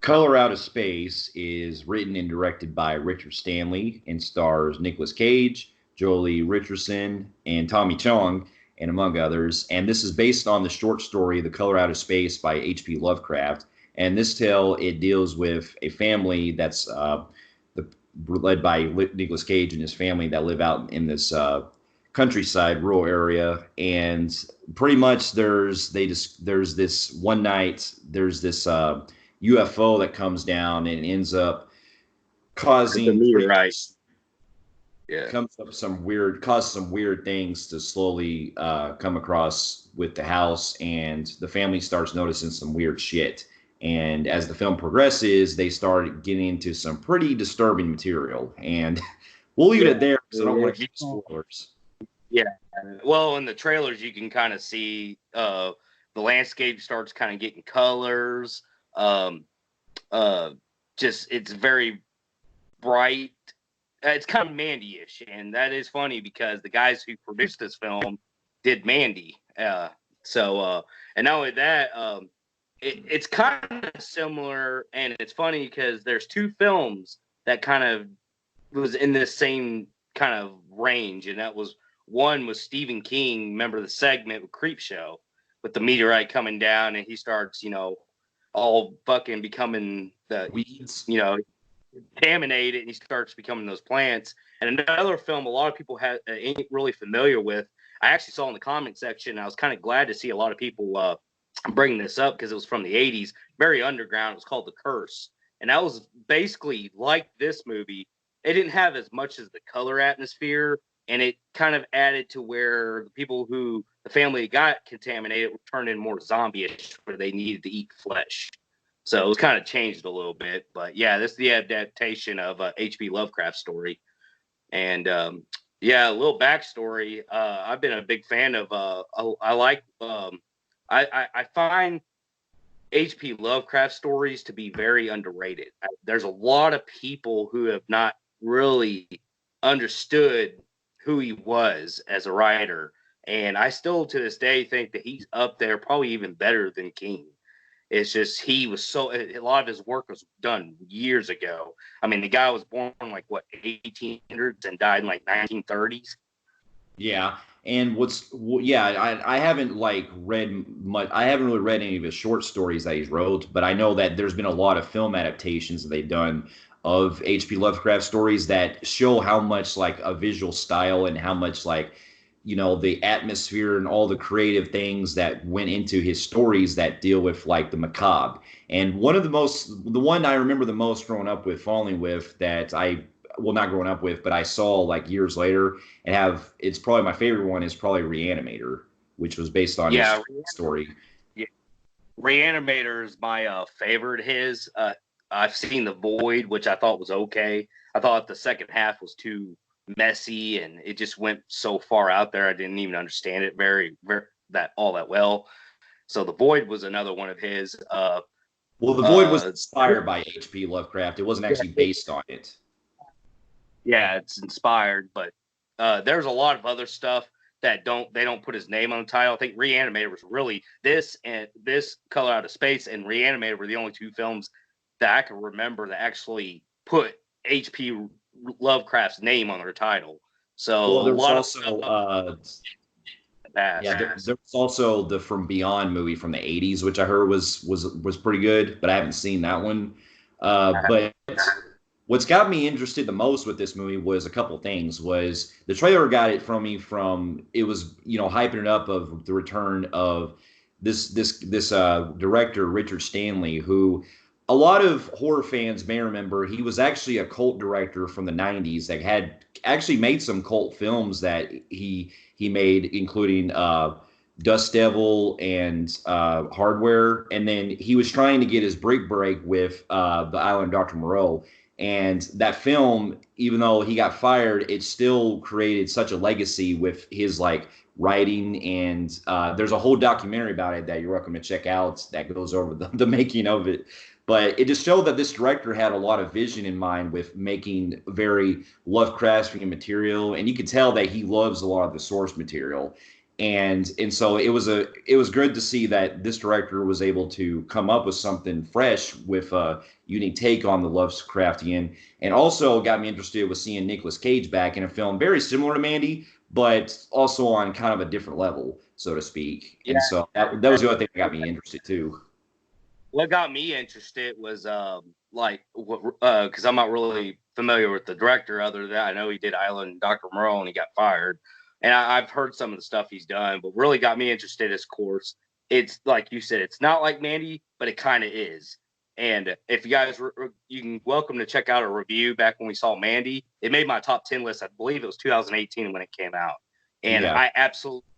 Color Out of Space is written and directed by Richard Stanley and stars Nicolas Cage, Jolie Richardson, and Tommy Chong, and among others. And this is based on the short story The Color Out of Space by H.P. Lovecraft. And this tale, it deals with a family that's led by Nicolas Cage and his family that live out in this countryside, rural area. And pretty much there's this one night, there's this UFO that comes down and ends up causing the meteorite. Yeah, causes some weird things to slowly come across with the house, and the family starts noticing some weird shit. And as the film progresses, they start getting into some pretty disturbing material. And we'll leave it at there because I don't want to give spoilers. Yeah. Well, in the trailers, you can kind of see the landscape starts kind of getting colors. Just it's very bright. It's kind of Mandy-ish, and that is funny because the guys who produced this film did Mandy. And not only that, it's kind of similar, and it's funny because there's two films that kind of was in this same kind of range, and that was one was Stephen King. Remember the segment with Creepshow with the meteorite coming down, and he starts, all fucking becoming the weeds, contaminated, and he starts becoming those plants. And another film a lot of people ain't really familiar with, I actually saw in the comment section. I was kind of glad to see a lot of people bringing this up because it was from the 80s, very underground. It was called The Curse, and that was basically like this movie. It didn't have as much as the color atmosphere, and it kind of added to where the family that got contaminated would turn in more zombie-ish, where they needed to eat flesh. So it was kind of changed a little bit. But yeah, this is the adaptation of H.P. Lovecraft story. And a little backstory. I've been a big fan of, I find H.P. Lovecraft stories to be very underrated. There's a lot of people who have not really understood who he was as a writer. And I still, to this day, think that he's up there, probably even better than King. It's just a lot of his work was done years ago. I mean, the guy was born in 1800s and died in 1930s. Yeah, and I haven't read much. I haven't really read any of his short stories that he's wrote, but I know that there's been a lot of film adaptations that they've done of H.P. Lovecraft stories that show how much a visual style and how much the atmosphere and all the creative things that went into his stories that deal with the macabre. And the one I remember the most growing up with, falling with, that not growing up with, but I saw years later and it's probably my favorite one is probably Reanimator, which was based on his story. Yeah. Reanimator is my favorite. I've seen The Void, which I thought was okay. I thought the second half was too messy and it just went so far out there. I didn't even understand it very that well. So The Void was another one of his. The Void was inspired by H.P. Lovecraft. It wasn't actually based on it. Yeah, it's inspired, but there's a lot of other stuff that they don't put his name on the title. I think Reanimator was really this Color Out of Space and Reanimator were the only two films that I can remember that actually put H.P. Lovecraft's name on their title. So there's also the From Beyond movie from the 80s, which I heard was pretty good, but I haven't seen that one. But what's got me interested the most with this movie was a couple things. Was the trailer got it from me it was hyping it up of the return of this director Richard Stanley, who a lot of horror fans may remember. He was actually a cult director from the 90s that had actually made some cult films that he made, including Dust Devil and Hardware. And then he was trying to get his break with The Island of Dr. Moreau. And that film, even though he got fired, it still created such a legacy with his writing. And there's a whole documentary about it that you're welcome to check out that goes over the making of it. But it just showed that this director had a lot of vision in mind with making very Lovecraftian material. And you could tell that he loves a lot of the source material. And so it was good to see that this director was able to come up with something fresh with a unique take on the Lovecraftian, and also got me interested with seeing Nicolas Cage back in a film very similar to Mandy, but also on kind of a different level, so to speak. Yeah. And so that was the other thing that got me interested too. What got me interested was because I'm not really familiar with the director other than I know he did Island and Dr. Moreau and he got fired. And I've heard some of the stuff he's done, but really got me interested is course. It's like you said, it's not like Mandy, but it kind of is. And if you guys, you can welcome to check out a review back when we saw Mandy. It made my top 10 list. I believe it was 2018 when it came out. And Yeah. I absolutely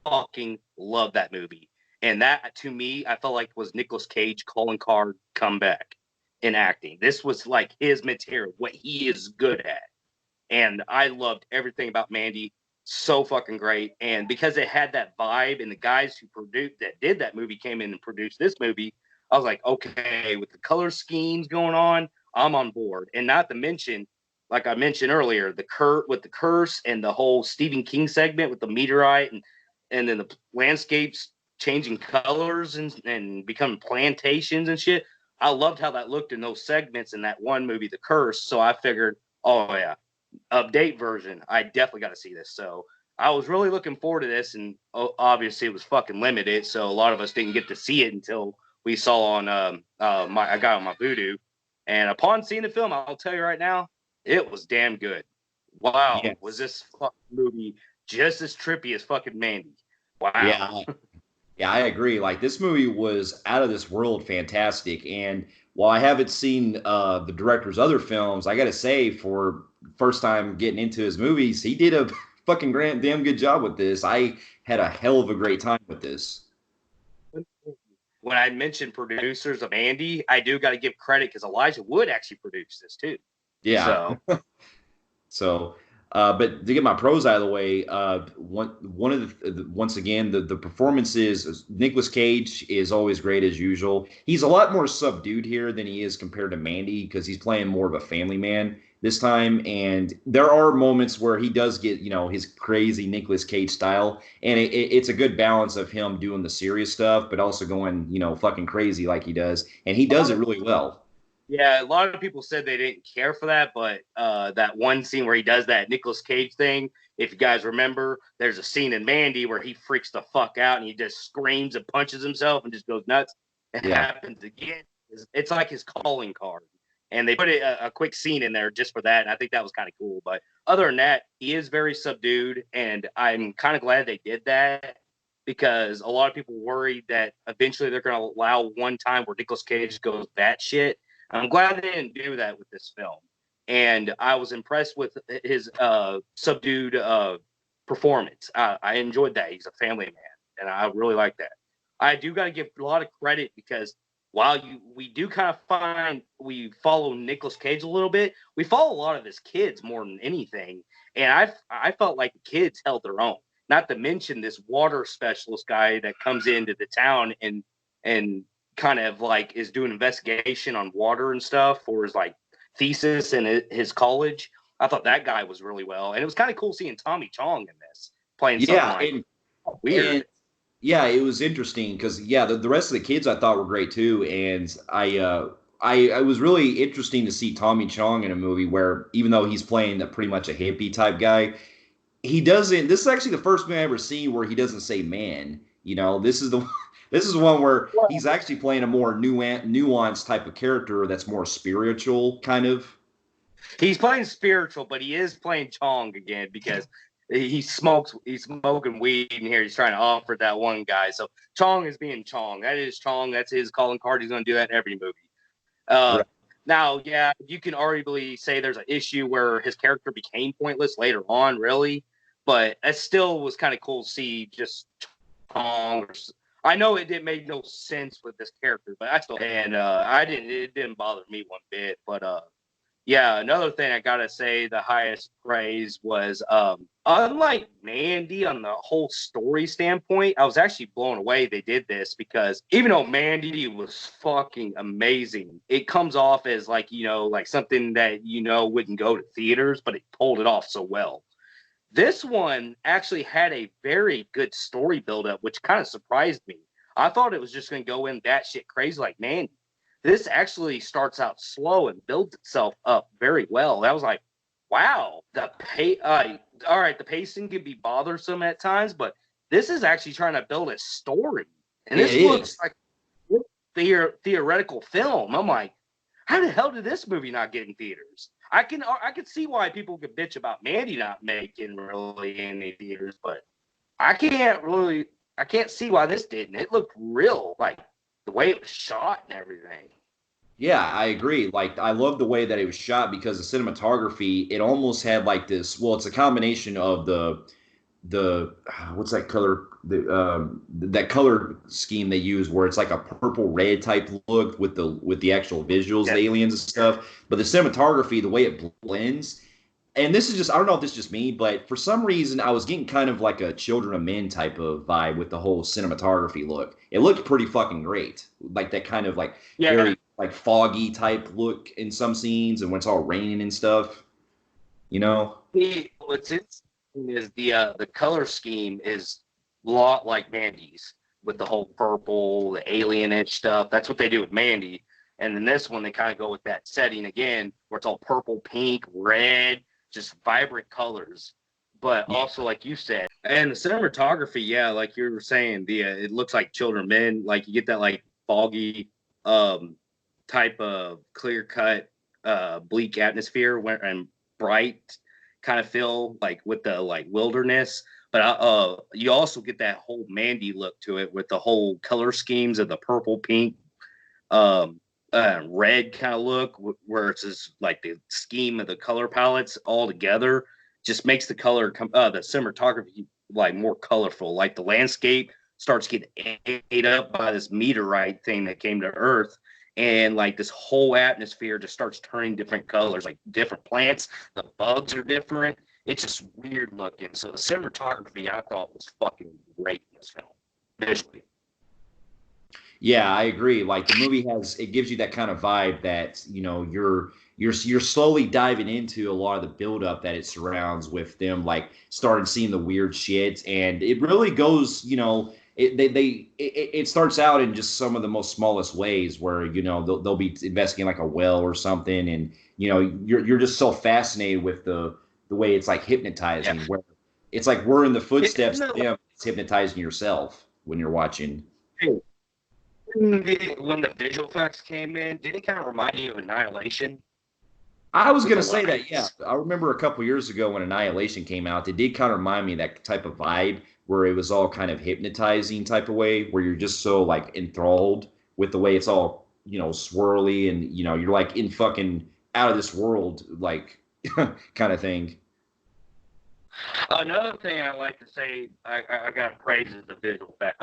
fucking love that movie. And that, to me, I felt like was Nicolas Cage calling card comeback in acting. This was like his material, what he is good at. And I loved everything about Mandy. So fucking great. And because it had that vibe and the guys who did that movie came in and produced this movie, I was like, okay, with the color schemes going on, I'm on board. And not to mention, like I mentioned earlier, the curse and the whole Stephen King segment with the meteorite and then the landscapes changing colors and becoming plantations and shit. I loved how that looked in those segments in that one movie, The Curse. So I figured, oh yeah, update version. I definitely got to see this. So I was really looking forward to this, and obviously it was fucking limited, so a lot of us didn't get to see it until we saw on I got on my Voodoo, and upon seeing the film, I'll tell you right now, it was damn good. Wow, Yes. was this fucking movie just as trippy as fucking Mandy? Wow. Yeah. Yeah, I agree. Like this movie was out of this world fantastic. And while I haven't seen the director's other films, I gotta say, for first time getting into his movies, he did a fucking damn good job with this. I had a hell of a great time with this. When I mentioned producers of Andy, I do got to give credit because Elijah Wood actually produced this too. Yeah. So So, but to get my pros out of the way, one of once again the performances. Nicolas Cage is always great as usual. He's a lot more subdued here than he is compared to Mandy because he's playing more of a family man this time. And there are moments where he does get his crazy Nicolas Cage style, and it's a good balance of him doing the serious stuff, but also going fucking crazy like he does, and he does it really well. yeah, a lot of people said they didn't care for that, but that one scene where he does that Nicolas Cage thing, if you guys remember, there's a scene in Mandy where he freaks the fuck out and he just screams and punches himself and just goes nuts. It Yeah. happens again. It's like his calling card. And they put a quick scene in there just for that. And I think that was kind of cool. But other than that, he is very subdued. And I'm kind of glad they did that because a lot of people worried that eventually they're going to allow one time where Nicolas Cage goes batshit. I'm glad they didn't do that with this film. And I was impressed with his subdued performance. I enjoyed that. He's a family man, and I really like that. I do got to give a lot of credit because while we do kind of find we follow Nicolas Cage a little bit, we follow a lot of his kids more than anything. And I felt like the kids held their own. Not to mention this water specialist guy that comes into the town and kind of like is doing investigation on water and stuff for his like thesis in his college. I thought that guy was really well, and it was kind of cool seeing Tommy Chong in this playing something Yeah, like weird. and yeah, it was interesting because the rest of the kids I thought were great too, and I was really interesting to see Tommy Chong in a movie where even though he's playing pretty much a hippie type guy, he doesn't. This is actually the first movie I ever see where he doesn't say man. This is the this is one where he's actually playing a more nuanced type of character that's more spiritual kind of. He's playing spiritual, but he is playing Chong again because he's smoking weed in here. He's trying to offer that one guy. So Chong is being Chong. That is Chong. That's his calling card. He's going to do that in every movie. Right. Now, yeah, you can arguably say there's an issue where his character became pointless later on, really, but it still was kind of cool to see just Chong. I know it didn't make no sense with this character, but I still and it didn't bother me one bit. But yeah, another thing I gotta say, the highest praise was unlike Mandy on the whole story standpoint, I was actually blown away they did this because even though Mandy was fucking amazing, it comes off as like like something that wouldn't go to theaters, but it pulled it off so well. This one actually had a very good story buildup, which kind of surprised me. I thought it was just going to go in that shit crazy like Mandy. This actually starts out slow and builds itself up very well. That was like, wow, all right, the pacing can be bothersome at times, but this is actually trying to build a story. And this looks like a theoretical film. I'm like, how the hell did this movie not get in theaters? I can see why people could bitch about Mandy not making really any theaters, but I can't see why this didn't. It looked real, like the way it was shot and everything. Yeah, I agree. Like, I love the way that it was shot because the cinematography, it almost had like this. Well, it's a combination of the what's that color that color scheme they use where it's like a purple red type look with the actual visuals, the aliens and stuff. But the cinematography, the way it blends, and this is just, I don't know if this is just me, but for some reason I was getting kind of like a Children of Men type of vibe with the whole cinematography look. It looked pretty fucking great. Like that kind of like very like foggy type look in some scenes and when it's all raining and stuff, you know? What's interesting is the color scheme is a lot like Mandy's with the whole purple, the alien-ish stuff. That's what they do with Mandy. And then this one, they kind of go with that setting again, where it's all purple, pink, red, just vibrant colors. But also, like you said, and the cinematography, yeah, like you were saying, it looks like Children of Men. Like you get that like foggy type of clear cut, bleak atmosphere and bright kind of feel like with the like wilderness. But you also get that whole Mandy look to it with the whole color schemes of the purple, pink, red kind of look, where it's just like the scheme of the color palettes all together just makes the color the cinematography like more colorful. Like the landscape starts getting ate up by this meteorite thing that came to Earth, and like this whole atmosphere just starts turning different colors, like different plants. The bugs are different. It's just weird looking. So the cinematography I thought was fucking great in this film, visually. Yeah, I agree. Like the movie it gives you that kind of vibe that, you know, you're slowly diving into a lot of the buildup that it surrounds with them, like starting seeing the weird shit, and it really goes, you know, it starts out in just some of the most smallest ways where, you know, they'll be investigating like a well or something, and you know, you're just so fascinated with the way it's like hypnotizing, where it's like we're in the footsteps of them, it's hypnotizing yourself when you're watching. When the visual effects came in, did it kind of remind you of Annihilation? I was gonna say that, yeah. I remember a couple years ago when Annihilation came out, it did kind of remind me of that type of vibe where it was all kind of hypnotizing type of way, where you're just so like enthralled with the way it's all, you know, swirly and you know, you're like in fucking out of this world, like kind of thing. Another thing I like to say, I got to praise is the visual effect,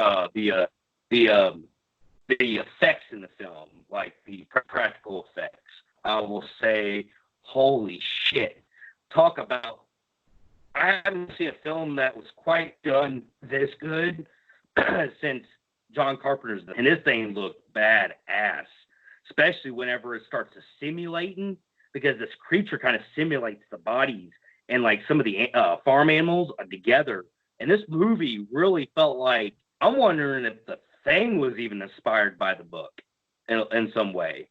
the effects in the film, like the practical effects. I will say, holy shit! Talk about, I haven't seen a film that was quite done this good since John Carpenter's, and this thing looked badass, especially whenever it starts to simulating, because this creature kind of simulates the bodies and like some of the farm animals are together. And this movie really felt like, I'm wondering if the Thing was even inspired by the book in some way.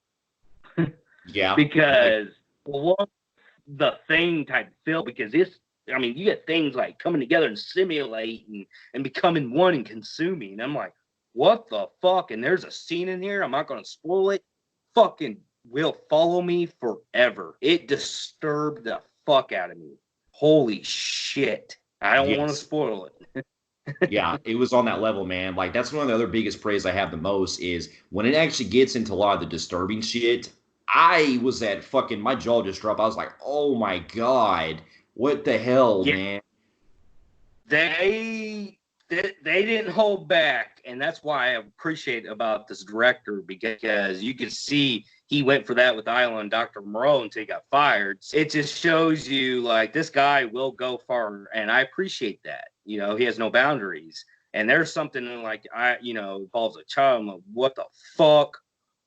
Yeah. Because the Thing type feel, because I mean, you get things like coming together and simulating and becoming one and consuming. And I'm like, what the fuck? And there's a scene in here, I'm not going to spoil it, fucking will follow me forever. It disturbed the fuck out of me. Holy shit. I don't want to spoil it. Yeah, it was on that level, man. Like that's one of the other biggest praise I have the most is when it actually gets into a lot of the disturbing shit. I was at fucking my jaw just dropped. I was like, oh my God, what the hell, man? They didn't hold back, and that's why I appreciate about this director, because you can see he went for that with Island Dr. Moreau until he got fired. It just shows you like this guy will go far, and I appreciate that. You know, he has no boundaries. And there's something like involves a child. I'm like, what the fuck?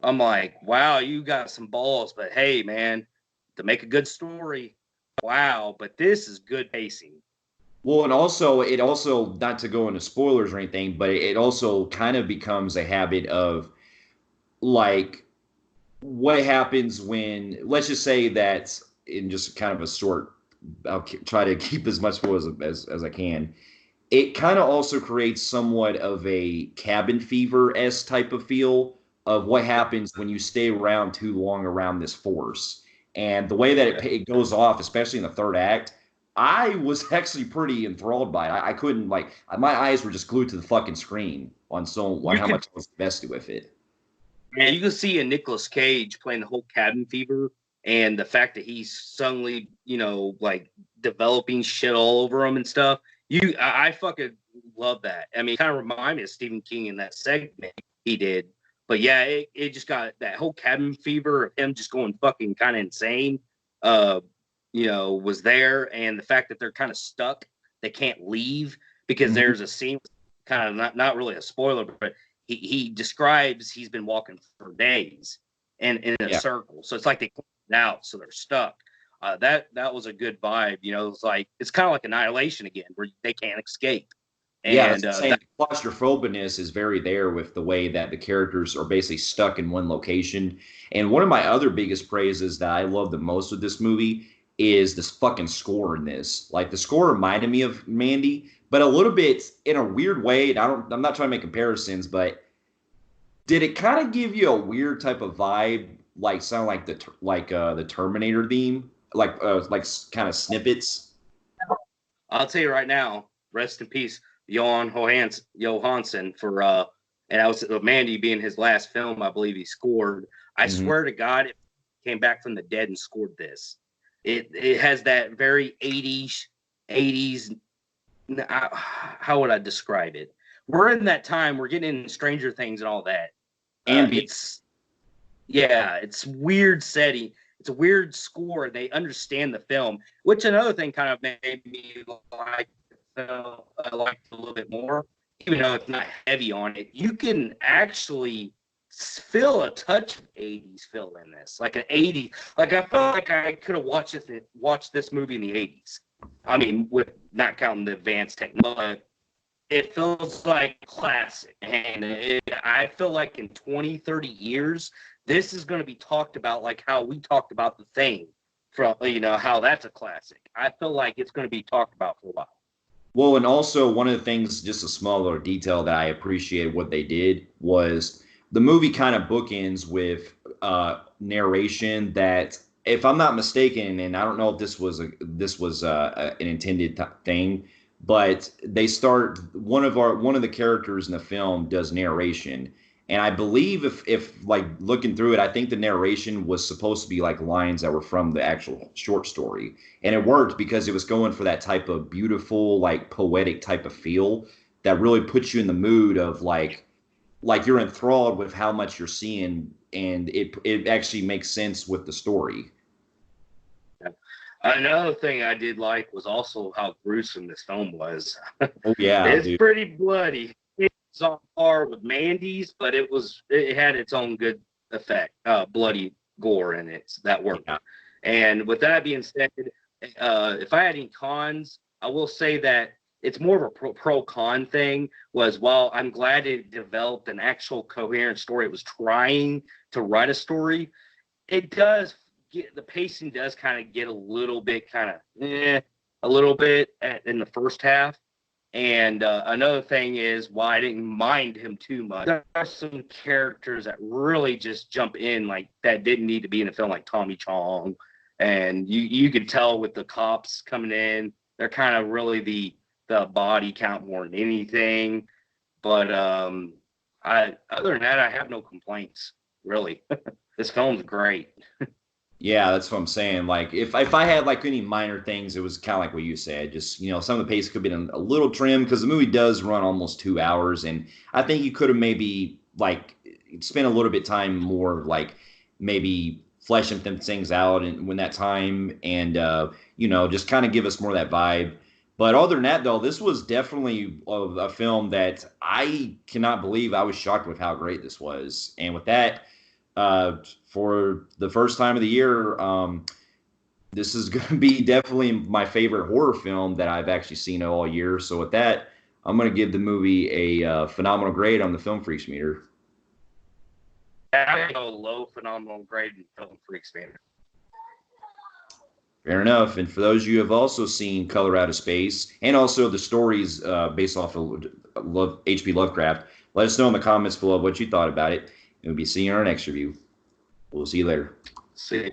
I'm like, wow, you got some balls, but hey, man, to make a good story, wow. But this is good pacing. Well, and also it also not to go into spoilers or anything, but it also kind of becomes a habit of like what happens when, let's just say that in just kind of a short, I'll try to keep as much spoilers as I can. It kind of also creates somewhat of a cabin fever s type of feel of what happens when you stay around too long around this force. And the way that it goes off, especially in the third act, I was actually pretty enthralled by it. I couldn't like my eyes were just glued to the fucking screen on You how can, much I was invested with it. man, you can see a Nicolas Cage playing the whole cabin fever, and the fact that he's suddenly, like developing shit all over him and stuff. I fucking love that. I mean, it kind of reminded me of Stephen King in that segment he did. But yeah, it just got that whole cabin fever of him just going fucking kind of insane. Uh, was there, and the fact that they're kind of stuck, they can't leave because Mhm. there's a scene, kind of not really a spoiler, but he describes he's been walking for days and in a Yeah. circle. So it's like they cleaned out, so they're stuck. That was a good vibe. It's kind of like Annihilation again, where they can't escape. Yeah, that's And the same. Claustrophobiness is very there with the way that the characters are basically stuck in one location. And one of my other biggest praises that I love the most with this movie is this fucking score in this. Like the score reminded me of Mandy, but a little bit in a weird way. And I'm not trying to make comparisons, but did it kind of give you a weird type of vibe, like sound like the Terminator theme, like kind of snippets? I'll tell you right now, rest in peace, Johansson for and I was Mandy being his last film, I believe he scored. I Mm-hmm. swear to God, it came back from the dead and scored this. It has that very 80s. How would I describe it? We're in that time. We're getting in Stranger Things and all that. Ambient. It's weird setting. It's a weird score. They understand the film, which another thing kind of made me like the film. I liked it a little bit more, even though it's not heavy on it. You can actually feel a touch of 80s feel in this, like an 80s. Like I felt like I could have watched this movie in the 80s. I mean, with not counting the advanced technology, it feels like classic. And I feel like in 20, 30 years, this is going to be talked about like how we talked about The Thing, from, how that's a classic. I feel like it's going to be talked about for a while. Well, and also one of the things, just a small little detail that I appreciated what they did was the movie kind of bookends with narration that, if I'm not mistaken, and I don't know if an intended thing, but they start one of the characters in the film does narration, and I believe if like looking through it, I think the narration was supposed to be like lines that were from the actual short story, and it worked because it was going for that type of beautiful, like poetic type of feel that really puts you in the mood of like you're enthralled with how much you're seeing, and it actually makes sense with the story. Another thing I did like was also how gruesome this film was. Oh yeah, It's dude. pretty bloody. It's on par with Mandy's, but it had its own good effect, bloody gore in it. So that worked. Yeah. And with that being said, if I had any cons, I will say that it's more of a pro con thing. Was, while I'm glad it developed an actual coherent story, it was trying to write a story. It does the pacing does kind of get a little bit a little bit in the first half. And another thing is why I didn't mind him too much. There are some characters that really just jump in like that didn't need to be in the film, like Tommy Chong, and you could tell with the cops coming in, they're kind of really the body count more than anything. But I other than that, I have no complaints really. This film's great. Yeah, that's what I'm saying. Like if I had like any minor things, it was kind of like what you said. Just some of the pace could have been a little trim because the movie does run almost 2 hours, and I think you could have maybe like spent a little bit time more like maybe fleshing them things out and when that time, and just kind of give us more of that vibe. But other than that, though, this was definitely a film that I cannot believe I was shocked with how great this was. And with that, for the first time of the year, this is going to be definitely my favorite horror film that I've actually seen all year. So with that, I'm going to give the movie a phenomenal grade on the Film Freaks meter. I go low phenomenal grade in Film Freaks meter. Fair enough. And for those of you who have also seen Color Out of Space and also the stories based off of H.P. Lovecraft, let us know in the comments below what you thought about it. And we'll be seeing our next review. We'll see you later. See.